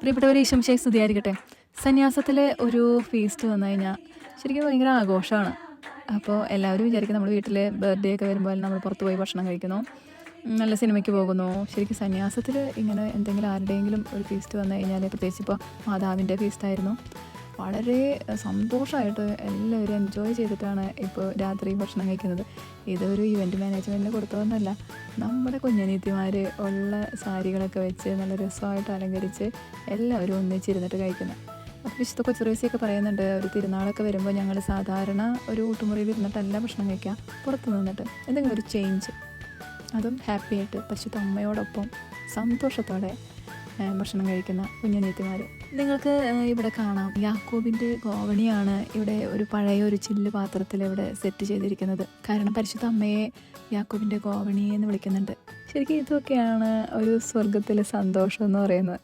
പ്രിയപ്പെട്ടവരെ, ഈശോമിശിഹായ്ക്ക് സ്തുതിയായിരിക്കട്ടെ. സന്യാസത്തിലെ ഒരു ഫീസ്റ്റ് വന്നു കഴിഞ്ഞാൽ ശരിക്കും ഭയങ്കര ആഘോഷമാണ്. അപ്പോൾ എല്ലാവരും വിചാരിക്കും നമ്മൾ വീട്ടിൽ ബർത്ത്ഡേ ഒക്കെ വരുമ്പോൾ നമ്മൾ പുറത്ത് പോയി ഭക്ഷണം കഴിക്കുന്നു, നല്ല സിനിമയ്ക്ക് പോകുന്നു. ശരിക്കും സന്യാസത്തിൽ ഇങ്ങനെ എന്തെങ്കിലും ആരുടെയെങ്കിലും ഒരു ഫീസ്റ്റ് വന്നു കഴിഞ്ഞാൽ, പ്രത്യേകിച്ച് ഇപ്പോൾ മാതാവിൻ്റെ ഫീസ്റ്റായിരുന്നു, വളരെ സന്തോഷമായിട്ട് എല്ലാവരും എൻജോയ് ചെയ്തിട്ടാണ് ഇപ്പോൾ രാത്രി ഭക്ഷണം കഴിക്കുന്നത്. ഇതൊരു ഇവൻറ്റ് മാനേജ്മെൻറ്റിന് കൊടുത്തതൊന്നുമല്ല, നമ്മുടെ കുഞ്ഞനീത്തിമാർ ഉള്ള സാരികളൊക്കെ വെച്ച് നല്ല രസമായിട്ട് അലങ്കരിച്ച് എല്ലാവരും ഒന്നിച്ചിരുന്നിട്ട് കഴിക്കുന്നത്. അപ്പോൾ വിശുദ്ധ കൊച്ചുറേസിയൊക്കെ പറയുന്നുണ്ട്, ഒരു തിരുനാളൊക്കെ വരുമ്പോൾ ഞങ്ങൾ സാധാരണ ഒരു ഊട്ടുമുറിയിൽ ഇരുന്നിട്ടല്ല ഭക്ഷണം കഴിക്കുക, പുറത്ത് നിന്നിട്ട് എന്തെങ്കിലും ഒരു ചേഞ്ച്, അതും ഹാപ്പി ആയിട്ട് പരിശുദ്ധ അമ്മയോടൊപ്പം സന്തോഷത്തോടെ ഭക്ഷണം കഴിക്കുന്ന കുഞ്ഞനീത്തിമാർ. നിങ്ങൾക്ക് ഇവിടെ കാണാം, യാക്കോബിൻ്റെ ഗോവണിയാണ് ഇവിടെ ഒരു പഴയ ഒരു ചില്ല് പാത്രത്തിൽ ഇവിടെ സെറ്റ് ചെയ്തിരിക്കുന്നത്. കാരണം പരിശുദ്ധ അമ്മയെ യാക്കോബിൻ്റെ ഗോവണി എന്ന് വിളിക്കുന്നുണ്ട്. ശരിക്കും ഇതൊക്കെയാണ് ഒരു സ്വർഗത്തിലെ സന്തോഷം എന്ന് പറയുന്നത്.